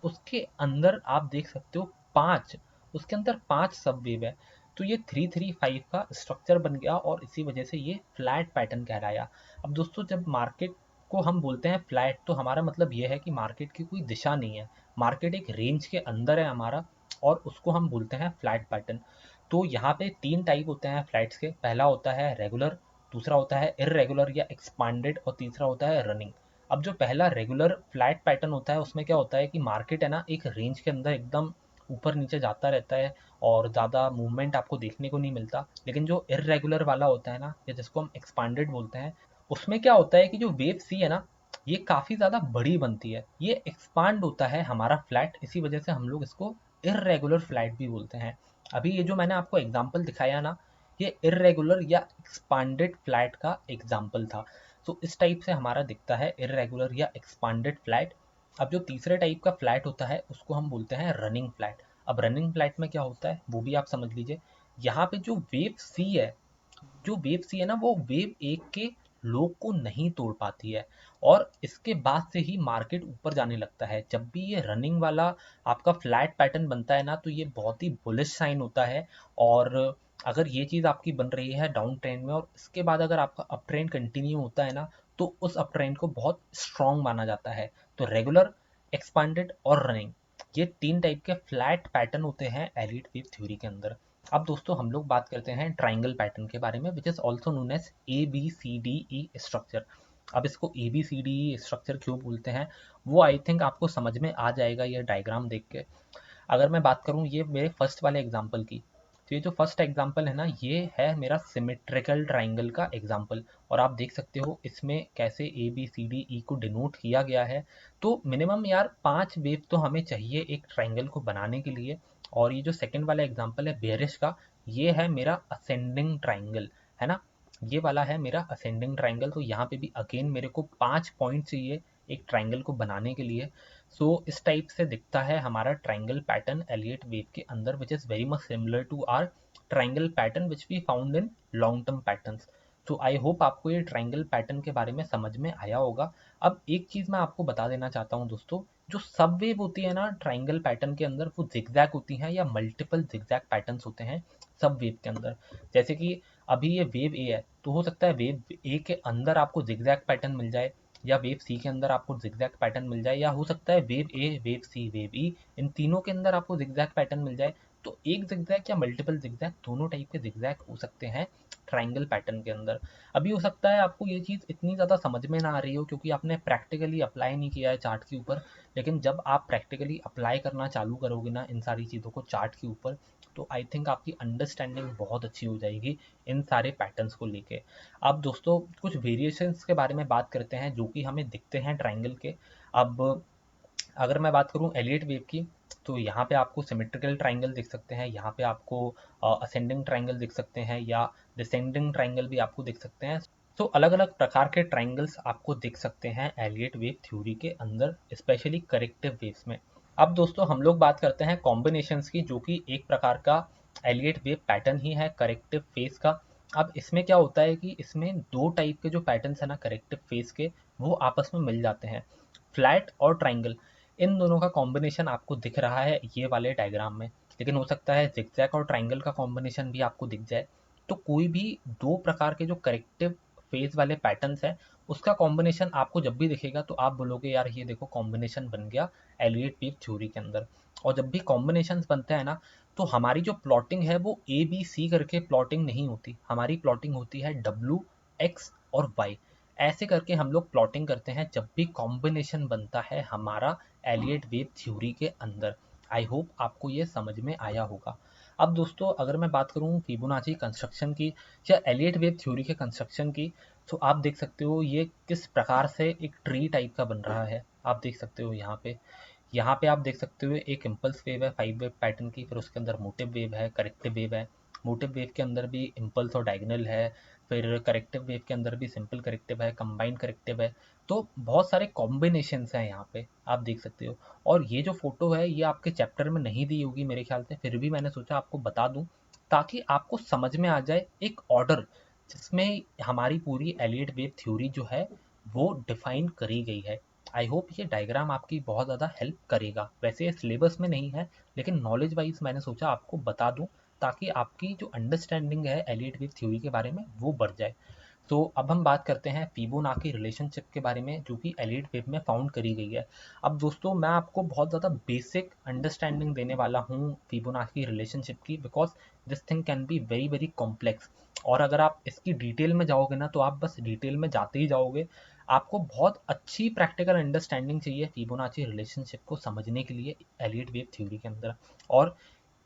उसके अंदर आप देख सकते हो 5, उसके अंदर 5 सब वेव है। तो ये 3-3-5 का स्ट्रक्चर बन गया, और इसी वजह से ये फ्लैट पैटर्न कहलाया। अब दोस्तों जब मार्केट को हम बोलते हैं फ्लैट, तो हमारा मतलब ये है कि मार्केट की कोई दिशा नहीं है, मार्केट एक रेंज के अंदर है हमारा, और उसको हम बोलते हैं फ्लैट पैटर्न। तो यहाँ पे 3 टाइप होते हैं फ्लैट्स के। पहला होता है रेगुलर, दूसरा होता है इररेगुलर या एक्सपांडेड, और तीसरा होता है रनिंग। अब जो पहला रेगुलर फ्लैट पैटर्न होता है उसमें क्या होता है कि मार्केट है ना एक रेंज के अंदर एकदम ऊपर नीचे जाता रहता है, और ज़्यादा मूवमेंट आपको देखने को नहीं मिलता। लेकिन जो इररेगुलर वाला होता है ना, या जिसको हम एक्सपांडेड बोलते हैं, उसमें क्या होता है कि जो वेव सी है ना, ये काफ़ी ज़्यादा बड़ी बनती है, ये एक्सपांड होता है हमारा फ्लैट, इसी वजह से हम लोग इसको इररेगुलर फ्लैट भी बोलते हैं। अभी ये जो मैंने आपको एग्जाम्पल दिखाया ना, ये इररेगुलर या एक्सपांडेड फ्लैट का एग्जाम्पल था। तो इस टाइप से हमारा दिखता है इररेगुलर या एक्सपांडेड फ्लैट। अब जो तीसरे टाइप का फ्लैट होता है उसको हम बोलते हैं रनिंग फ्लैट। अब रनिंग फ्लैट में क्या होता है वो भी आप समझ लीजिए। यहाँ पे जो वेव सी है, जो वेव सी है ना, वो वेव एक के लो को नहीं तोड़ पाती है, और इसके बाद से ही मार्केट ऊपर जाने लगता है। जब भी ये रनिंग वाला आपका फ्लैट पैटर्न बनता है ना, तो ये बहुत ही बुलिश साइन होता है। और अगर ये चीज़ आपकी बन रही है डाउन ट्रेंड में, और इसके बाद अगर आपका अप ट्रेंड कंटिन्यू होता है ना, तो उस अप ट्रेंड को बहुत स्ट्रॉन्ग माना जाता है। तो रेगुलर, एक्सपांडेड और रनिंग, ये 3 टाइप के फ्लैट पैटर्न होते हैं एलिट वेव थ्योरी के अंदर। अब दोस्तों हम लोग बात करते हैं ट्राइंगल पैटर्न के बारे में, which is also known as ABCDE structure. अब इसको ABCDE स्ट्रक्चर क्यों बोलते हैं वो आई थिंक आपको समझ में आ जाएगा ये डायग्राम देख के। अगर मैं बात करूँ ये मेरे फर्स्ट वाले एग्जाम्पल की, तो ये जो फर्स्ट एग्जाम्पल है ना, ये है मेरा सिमेट्रिकल ट्राइंगल का एग्जाम्पल, और आप देख सकते हो इसमें कैसे ABCDE को डिनोट किया गया है। तो मिनिमम यार 5 वेव तो हमें चाहिए एक ट्राइंगल को बनाने के लिए। और ये जो सेकंड वाला एग्जाम्पल है बेयरिश का, ये है मेरा असेंडिंग ट्राइंगल, है ना, ये वाला है मेरा असेंडिंग ट्राइंगल। तो यहाँ पे भी अगेन मेरे को 5 पॉइंट चाहिए एक ट्राइंगल को बनाने के लिए। सो इस टाइप से दिखता है हमारा ट्राइंगल पैटर्न एलियट वेव के अंदर, which is very much similar to our triangle pattern which we found in long term patterns. तो आई होप आपको ये ट्राइंगल पैटर्न के बारे में समझ में आया होगा। अब एक चीज़ मैं आपको बता देना चाहता हूँ दोस्तों, जो सब वेव होती है ना ट्राइंगल पैटर्न के अंदर, वो जिगजैग होती हैं या मल्टीपल जिगजैग पैटर्न्स होते हैं सब वेव के अंदर। जैसे कि अभी ये वेव ए है, तो हो सकता है वेव ए के अंदर आपको जिगजैग पैटर्न मिल जाए, या वेव सी के अंदर आपको जिगजैग पैटर्न मिल जाए, या हो सकता है वेव ए, वेव सी, वेव ई, इन तीनों के अंदर आपको जिगजैग पैटर्न मिल जाए। तो एक जिगजैग या मल्टीपल जिगजैग, दोनों टाइप के जिगजैग हो सकते हैं ट्राइंगल पैटर्न के अंदर। अभी हो सकता है आपको ये चीज़ इतनी ज़्यादा समझ में ना आ रही हो क्योंकि आपने प्रैक्टिकली अप्लाई नहीं किया है चार्ट के ऊपर, लेकिन जब आप प्रैक्टिकली अप्लाई करना चालू करोगे ना इन सारी चीज़ों को चार्ट के ऊपर, तो आई थिंक आपकी अंडरस्टैंडिंग बहुत अच्छी हो जाएगी इन सारे पैटर्न्स को लेके। अब दोस्तों कुछ वेरिएशंस के बारे में बात करते हैं जो कि हमें दिखते हैं ट्राइंगल के। अब अगर मैं बात करूं एलियट वेव की, तो यहाँ पे आपको सिमेट्रिकल ट्राइंगल दिख सकते हैं, यहाँ पे आपको असेंडिंग ट्राइंगल दिख सकते हैं, या डिसेंडिंग ट्राइंगल भी आपको दिख सकते हैं। तो अलग अलग प्रकार के ट्राइंगल्स आपको दिख सकते हैं एलियट वेव थ्योरी के अंदर, स्पेशली करेक्टिव वेव्स में। अब दोस्तों हम लोग बात करते हैं कॉम्बिनेशंस की, जो कि एक प्रकार का एलियट वेव पैटर्न ही है करेक्टिव फेस का। अब इसमें क्या होता है कि इसमें दो टाइप के जो पैटर्न्स है ना करेक्टिव फेस के, वो आपस में मिल जाते हैं, फ्लैट और ट्राइंगल। इन दोनों का कॉम्बिनेशन आपको दिख रहा है ये वाले डायग्राम में, लेकिन हो सकता है जिगजैग और ट्राइंगल का कॉम्बिनेशन भी आपको दिख जाए। तो कोई भी दो प्रकार के जो करेक्टिव फेस वाले पैटर्न्स हैं, उसका कॉम्बिनेशन आपको जब भी दिखेगा तो आप बोलोगे यार ये देखो कॉम्बिनेशन बन गया एलियट वेव थ्योरी के अंदर। और जब भी कॉम्बिनेशंस बनते हैं ना, तो हमारी जो प्लॉटिंग है वो ए बी सी करके प्लॉटिंग नहीं होती, हमारी प्लॉटिंग होती है डब्ल्यू एक्स और वाई। ऐसे करके हम लोग प्लॉटिंग करते हैं जब भी कॉम्बिनेशन बनता है हमारा एलियट वेव थ्योरी के अंदर। आई होप आपको ये समझ में आया होगा। अब दोस्तों अगर मैं बात करूँ फिबोनाची कंस्ट्रक्शन की या एलियट वेव थ्योरी के कंस्ट्रक्शन की, तो आप देख सकते हो ये किस प्रकार से एक ट्री टाइप का बन रहा है। आप देख सकते हो यहाँ पे आप देख सकते हो एक इम्पल्स वेव है 5 वेव पैटर्न की, फिर उसके अंदर मोटिव वेव है, करेक्टिव वेव है। मोटिव वेव के अंदर भी इम्पल्स और डायगोनल है, फिर करेक्टिव वेव के अंदर भी सिंपल करेक्टिव है, कंबाइंड करेक्टिव है। तो बहुत सारे कॉम्बिनेशंस हैं यहाँ पे, आप देख सकते हो। और ये जो फोटो है ये आपके चैप्टर में नहीं दी होगी मेरे ख्याल से, फिर भी मैंने सोचा आपको बता दूं ताकि आपको समझ में आ जाए एक ऑर्डर जिसमें हमारी पूरी एलियट वेव थ्योरी जो है वो डिफाइन करी गई है। आई होप ये डायग्राम आपकी बहुत ज़्यादा हेल्प करेगा। वैसे ये सिलेबस में नहीं है, लेकिन नॉलेज वाइज मैंने सोचा आपको बता दूं ताकि आपकी जो अंडरस्टैंडिंग है एलियट वेव थ्योरी के बारे में वो बढ़ जाए। तो अब हम बात करते हैं फिबोनाची रिलेशनशिप के बारे में जो कि एलियट वेव में फाउंड करी गई है। अब दोस्तों मैं आपको बहुत ज़्यादा बेसिक अंडरस्टैंडिंग देने वाला हूँ फिबोनाची रिलेशनशिप की, because this thing can be very very complex. और अगर आप इसकी डिटेल में जाओगे ना तो आप बस डिटेल में जाते ही जाओगे। आपको बहुत अच्छी प्रैक्टिकल अंडरस्टैंडिंग चाहिए फिबोनाची रिलेशनशिप को समझने के लिए एलियट वेव थ्योरी के अंदर। और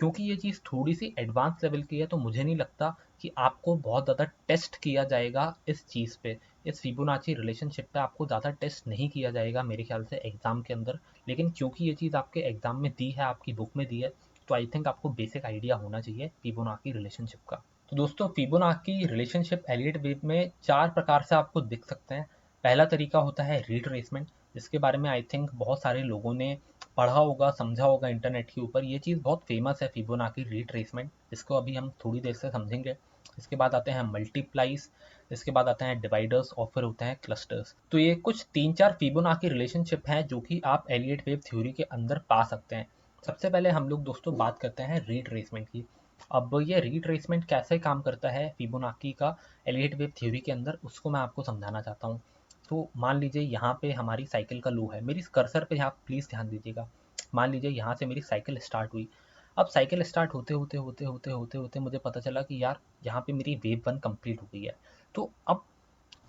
क्योंकि ये चीज़ थोड़ी सी एडवांस लेवल की है तो मुझे नहीं लगता कि आपको बहुत ज़्यादा टेस्ट किया जाएगा इस चीज़ पे। इस फिबोनाची रिलेशनशिप पे आपको ज़्यादा टेस्ट नहीं किया जाएगा मेरे ख्याल से एग्ज़ाम के अंदर। लेकिन क्योंकि ये चीज़ आपके एग्ज़ाम में दी है, आपकी बुक में दी है, तो आई थिंक आपको बेसिक आइडिया होना चाहिए फिबोनाची रिलेशनशिप का। तो दोस्तों फिबोनाची रिलेशनशिप एलियट वेव में चार प्रकार से आपको दिख सकते हैं। पहला तरीका होता है रिट्रेसमेंट, जिसके बारे में आई थिंक बहुत सारे लोगों ने पढ़ा होगा, समझा होगा इंटरनेट के ऊपर। ये चीज़ बहुत फेमस है फिबोनाची रिट्रेसमेंट, जिसको अभी हम थोड़ी देर से समझेंगे। इसके बाद आते हैं मल्टीप्लाइज, इसके बाद आते हैं डिवाइडर्स और फिर होते हैं क्लस्टर्स। तो ये कुछ तीन चार फिबोनाची रिलेशनशिप हैं जो कि आप एलियट वेव थ्योरी के अंदर पा सकते हैं। सबसे पहले हम लोग दोस्तों बात करते हैं रिट्रेसमेंट की। अब ये रिट्रेसमेंट कैसे काम करता है फिबोनाची का एलियट वेव थ्योरी के अंदर, उसको मैं आपको समझाना चाहता हूँ। तो मान लीजिए यहाँ पे हमारी साइकिल का लो है, मेरी कर्सर पे यहाँ प्लीज़ ध्यान दीजिएगा। मान लीजिए यहाँ से मेरी साइकिल स्टार्ट हुई। अब साइकिल स्टार्ट होते होते होते होते होते होते मुझे पता चला कि यार यहाँ पे मेरी वेव वन कंप्लीट हो गई है। तो अब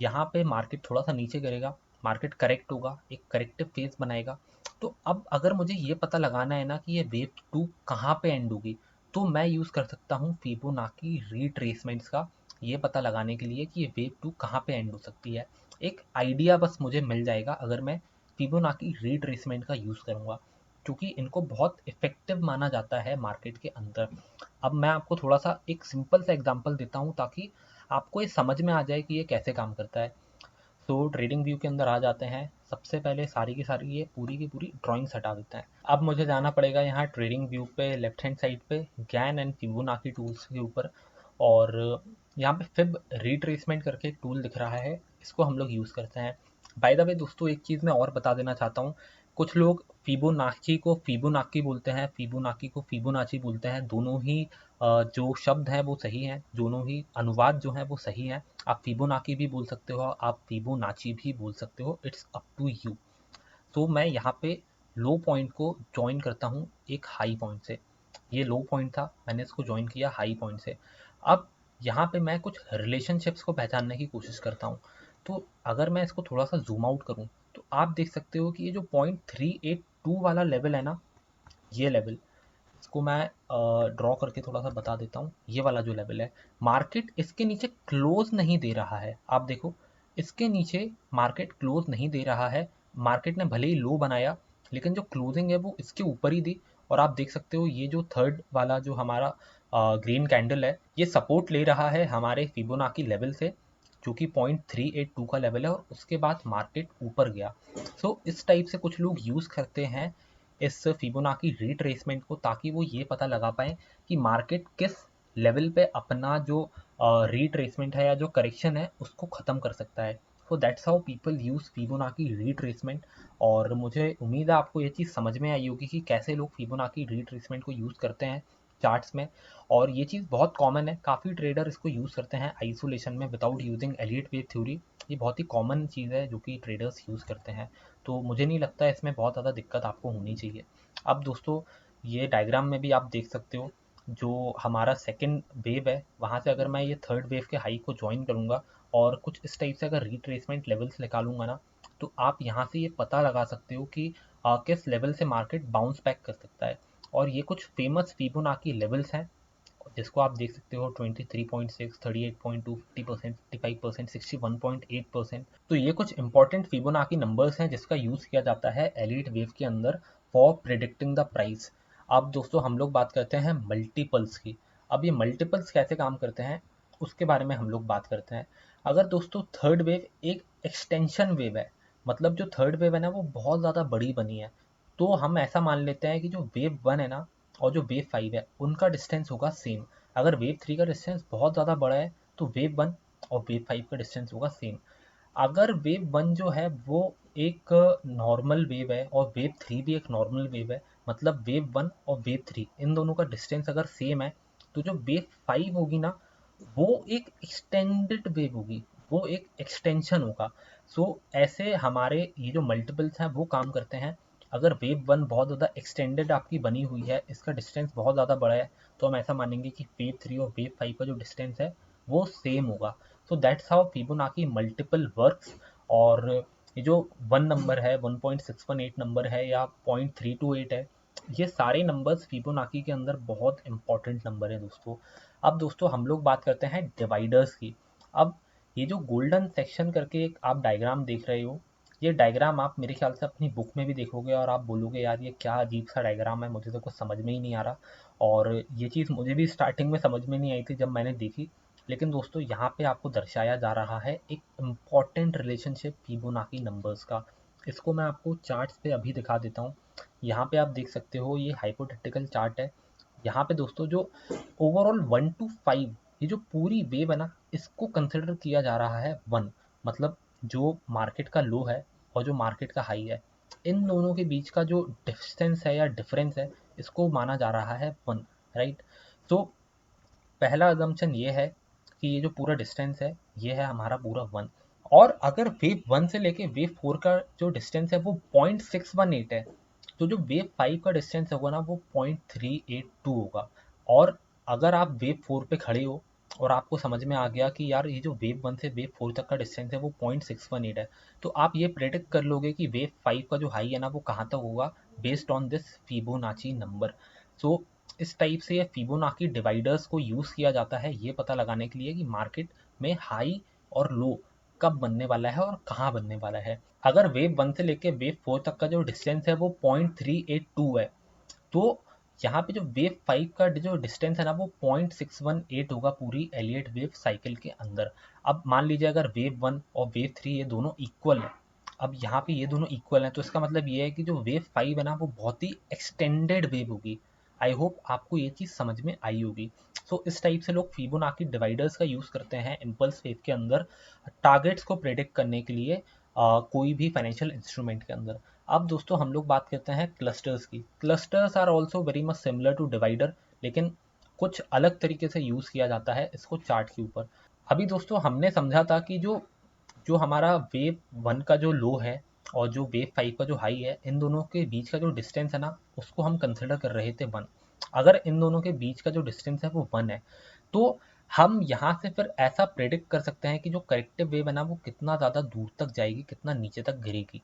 यहाँ पे मार्केट थोड़ा सा नीचे गिरेगा, मार्केट करेक्ट होगा, एक करेक्टिव फेज बनाएगा। तो अब अगर मुझे ये पता लगाना है ना कि ये वेव टू कहाँ पे एंड होगी, तो मैं यूज़ कर सकता हूँ फिबोनाची रिट्रेसमेंट्स का, ये पता लगाने के लिए कि ये वेव टू कहाँ पे एंड हो सकती है। एक आइडिया बस मुझे मिल जाएगा अगर मैं फिबोनाची रिट्रेसमेंट का यूज़ करूँगा, क्योंकि इनको बहुत इफेक्टिव माना जाता है मार्केट के अंदर। अब मैं आपको थोड़ा सा एक सिंपल सा एग्जांपल देता हूँ ताकि आपको ये समझ में आ जाए कि ये कैसे काम करता है। तो ट्रेडिंग व्यू के अंदर आ जाते हैं। सबसे पहले सारी की सारी ये पूरी की पूरी ड्राइंग्स हटा देते हैं। अब मुझे जाना पड़ेगा यहाँ ट्रेडिंग व्यू पे लेफ्ट हैंड साइड पे गैन एंड फिबोनाची टूल्स के ऊपर। और यहाँ पे फिब रिट्रेसमेंट करके एक टूल दिख रहा है, इसको हम लोग यूज़ करते हैं। बाय द वे दोस्तों एक चीज़ मैं और बता देना चाहता हूँ। कुछ लोग फिबोनाची को फिबोनाची बोलते हैं, फिबोनाची को फिबोनाची बोलते हैं। दोनों ही जो शब्द हैं वो सही हैं, दोनों ही अनुवाद जो हैं वो सही हैं। आप फिबोनाची भी बोल सकते हो, आप फिबोनाची भी बोल सकते हो, इट्स अप टू यू। तो मैं यहाँ पे लो पॉइंट को जॉइन करता हूँ एक हाई पॉइंट से। ये लो पॉइंट था, मैंने इसको जॉइन किया हाई पॉइंट से। अब यहाँ पे मैं कुछ रिलेशनशिप्स को पहचानने की कोशिश करता हूँ। तो अगर मैं इसको थोड़ा सा जूम आउट करूँ तो आप देख सकते हो कि ये जो 0.382 वाला लेवल है ना, ये लेवल, इसको मैं ड्रॉ करके थोड़ा सा बता देता हूँ। ये वाला जो लेवल है, मार्केट इसके नीचे क्लोज नहीं दे रहा है। आप देखो इसके नीचे मार्केट क्लोज नहीं दे रहा है। मार्केट ने भले ही लो बनाया, लेकिन जो क्लोजिंग है वो इसके ऊपर ही दी। और आप देख सकते हो ये जो थर्ड वाला जो हमारा ग्रीन कैंडल है, ये सपोर्ट ले रहा है हमारे फिबोनाची लेवल से, जो कि 0.382 का लेवल है, और उसके बाद मार्केट ऊपर गया। सो इस टाइप से कुछ लोग यूज़ करते हैं इस फिबोनाची रिट्रेसमेंट को, ताकि वो ये पता लगा पाए कि मार्केट किस लेवल पे अपना जो रिट्रेसमेंट है या जो करेक्शन है उसको ख़त्म कर सकता है। So that's how people use Fibonacci retracement. और मुझे उम्मीद है आपको ये चीज़ समझ में आई होगी कि कैसे लोग फिबोनाची रिट्रेसमेंट को यूज़ करते हैं चार्ट्स में। और ये चीज़ बहुत कॉमन है, काफ़ी ट्रेडर इसको यूज़ करते हैं आइसोलेशन में without using Elliott wave theory. ये बहुत ही कॉमन चीज़ है जो कि ट्रेडर्स यूज़ करते हैं, तो मुझे नहीं लगता इसमें बहुत ज़्यादा दिक्कत आपको होनी चाहिए। अब दोस्तों, ये डायग्राम में भी आप देख सकते हो, जो हमारा सेकेंड वेव है वहाँ से अगर मैं ये थर्ड वेव के हाई को ज्वाइन करूँगा और कुछ इस टाइप से अगर रिट्रेसमेंट लेवल्स निकालूंगा ना, तो आप यहाँ से ये पता लगा सकते हो कि किस लेवल से मार्केट बाउंस बैक कर सकता है। और ये कुछ फेमस फिबोनाची लेवल्स हैं जिसको आप देख सकते हो 23.6, 38.2, 50%, 55%, 61.8%। तो ये कुछ इंपॉर्टेंट फिबोनाची नंबर्स हैं जिसका यूज़ किया जाता है एलीट वेव के अंदर फॉर प्रिडिक्टिंग द प्राइस। अब दोस्तों हम लोग बात करते हैं मल्टीपल्स की। अब ये मल्टीपल्स कैसे काम करते हैं उसके बारे में हम लोग बात करते हैं। अगर दोस्तों थर्ड वेव एक एक्सटेंशन वेव है, मतलब जो थर्ड वेव है ना वो बहुत ज़्यादा बड़ी बनी है, तो हम ऐसा मान लेते हैं कि जो वेव वन है ना और जो वेव फाइव है उनका डिस्टेंस होगा सेम। अगर वेव थ्री का डिस्टेंस बहुत ज़्यादा बड़ा है तो वेव वन और वेव फाइव का डिस्टेंस होगा सेम। अगर वेव वन जो है वो एक नॉर्मल वेव है और वेव थ्री भी एक नॉर्मल वेव है, मतलब वेव वन और वेव थ्री इन दोनों का डिस्टेंस अगर सेम है, तो जो वेव फाइव होगी ना वो एक एक्सटेंडेड वेव होगी, वो एक एक्सटेंशन होगा। सो ऐसे हमारे ये जो मल्टीपल्स हैं वो काम करते हैं। अगर वेव वन बहुत ज़्यादा एक्सटेंडेड आपकी बनी हुई है, इसका डिस्टेंस बहुत ज़्यादा बड़ा है, तो हम ऐसा मानेंगे कि वेव थ्री और वेव फाइव का जो डिस्टेंस है वो सेम होगा। So that's how Fibonacci multiple works. और ये जो वन नंबर है, 1.618 नंबर है या 0.328 है, ये सारे नंबर्स फिबोनाची के अंदर बहुत इंपॉर्टेंट नंबर है दोस्तों। अब दोस्तों हम लोग बात करते हैं डिवाइडर्स की। अब ये जो गोल्डन सेक्शन करके एक आप डायग्राम देख रहे हो, ये डायग्राम आप मेरे ख्याल से अपनी बुक में भी देखोगे और आप बोलोगे यार ये क्या अजीब सा डायग्राम है, मुझे तो कुछ समझ में ही नहीं आ रहा। और ये चीज़ मुझे भी स्टार्टिंग में समझ में नहीं आई थी जब मैंने देखी। लेकिन दोस्तों यहाँ पे आपको दर्शाया जा रहा है एक इम्पॉर्टेंट रिलेशनशिप फिबोनाची नंबर्स का। इसको मैं आपको चार्ट्स पे अभी दिखा देता हूँ। यहाँ पे आप देख सकते हो ये हाइपोथेटिकल चार्ट है। यहाँ पे दोस्तों जो ओवरऑल 1 to 5 ये जो पूरी वेव है ना इसको कंसिडर किया जा रहा है 1, मतलब जो मार्केट का लो है और जो मार्केट का हाई है, इन दोनों के बीच का जो डिस्टेंस है या डिफरेंस है इसको माना जा रहा है 1, राइट। तो पहला अजम्पशन ये है कि ये जो पूरा डिस्टेंस है ये है हमारा पूरा 1। और अगर वेव 1 से लेके वेव 4 का जो डिस्टेंस है वो 0.618 है, तो जो वेव 5 का डिस्टेंस होगा ना वो 0.382 होगा। और अगर आप वेव 4 पे खड़े हो और आपको समझ में आ गया कि यार ये जो वेव 1 से वेव 4 तक का डिस्टेंस है वो 0.618 है, तो आप ये प्रेडिक्ट कर लोगे कि वेव 5 का जो हाई है ना वो कहाँ तक होगा based on this Fibonacci number. So इस टाइप से ये फिबोनाची डिवाइडर्स को यूज़ किया जाता है ये पता लगाने के लिए कि मार्केट में हाई और लो कब बनने वाला है और कहाँ बनने वाला है। अगर वेव 1 से लेके वेव 4 तक का जो डिस्टेंस है वो 0.382 है, तो यहाँ पे जो वेव 5 का जो डिस्टेंस है ना वो 0.618 होगा पूरी एलियट वेव साइकिल के अंदर। अब मान लीजिए अगर वेव 1 और वेव 3 ये दोनों इक्वल है, अब यहाँ पे ये दोनों इक्वल हैं तो इसका मतलब ये है कि जो वेव 5 है ना वो बहुत ही एक्सटेंडेड वेव होगी। आई होप आपको ये चीज़ समझ में आई होगी। सो इस टाइप से लोग फिबोनाची डिवाइडर्स का यूज़ करते हैं इम्पल्स वेव के अंदर टारगेट्स को प्रेडिक्ट करने के लिए कोई भी फाइनेंशियल इंस्ट्रूमेंट के अंदर। अब दोस्तों हम लोग बात करते हैं क्लस्टर्स की। Clusters are also very much similar to divider, लेकिन कुछ अलग तरीके से यूज़ किया जाता है इसको चार्ट के ऊपर। अभी दोस्तों हमने समझा था कि जो जो हमारा वेव वन का जो लो है और जो वेव फाइव का जो हाई है, इन दोनों के बीच का जो डिस्टेंस है ना उसको हम कंसिडर कर रहे थे 1। अगर इन दोनों के बीच का जो डिस्टेंस है वो 1 है, तो हम यहाँ से फिर ऐसा प्रेडिक्ट कर सकते हैं कि जो करेक्टिव वेव है ना वो कितना ज़्यादा दूर तक जाएगी, कितना नीचे तक गिरेगी।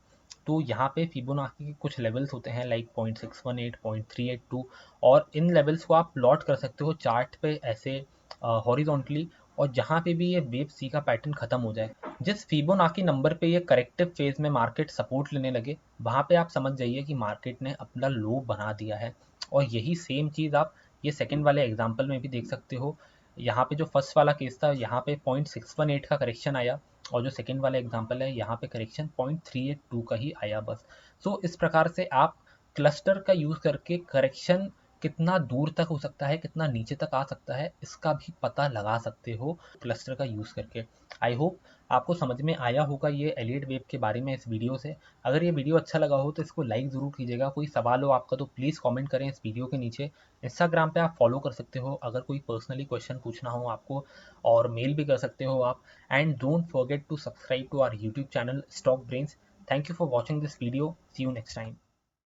तो यहाँ पे फिबोनाची के कुछ लेवल्स होते हैं लाइक 0.618, 0.382, और इन लेवल्स को आप प्लॉट कर सकते हो चार्ट पे ऐसे हॉरिजॉन्टली। और जहाँ पे भी ये वेव सी का पैटर्न खत्म हो जाए, जिस फिबोनाची नंबर पे ये करेक्टिव फेज में मार्केट सपोर्ट लेने लगे, वहाँ पे आप समझ जाइए कि मार्केट ने अपना लो बना दिया है। और यही सेम चीज़ आप ये सेकंड वाले एग्जांपल में भी देख सकते हो। यहाँ पे जो फर्स्ट वाला केस था यहाँ पे 0.618 का करेक्शन आया, और जो सेकंड वाला एग्जांपल है यहाँ पे करेक्शन 0.382 का ही आया बस। सो इस प्रकार से आप क्लस्टर का यूज़ करके करेक्शन कितना दूर तक हो सकता है, कितना नीचे तक आ सकता है, इसका भी पता लगा सकते हो क्लस्टर का यूज़ करके। आई होप आपको समझ में आया होगा ये एलियट वेव के बारे में इस वीडियो से। अगर ये वीडियो अच्छा लगा हो तो इसको लाइक ज़रूर कीजिएगा। कोई सवाल हो आपका तो प्लीज़ कमेंट करें इस वीडियो के नीचे। इंस्टाग्राम पे आप फॉलो कर सकते हो अगर कोई पर्सनली क्वेश्चन पूछना हो आपको, और मेल भी कर सकते हो आप। And don't forget to subscribe to our YouTube channel Stock Brains. Thank you for watching this video. See you next time.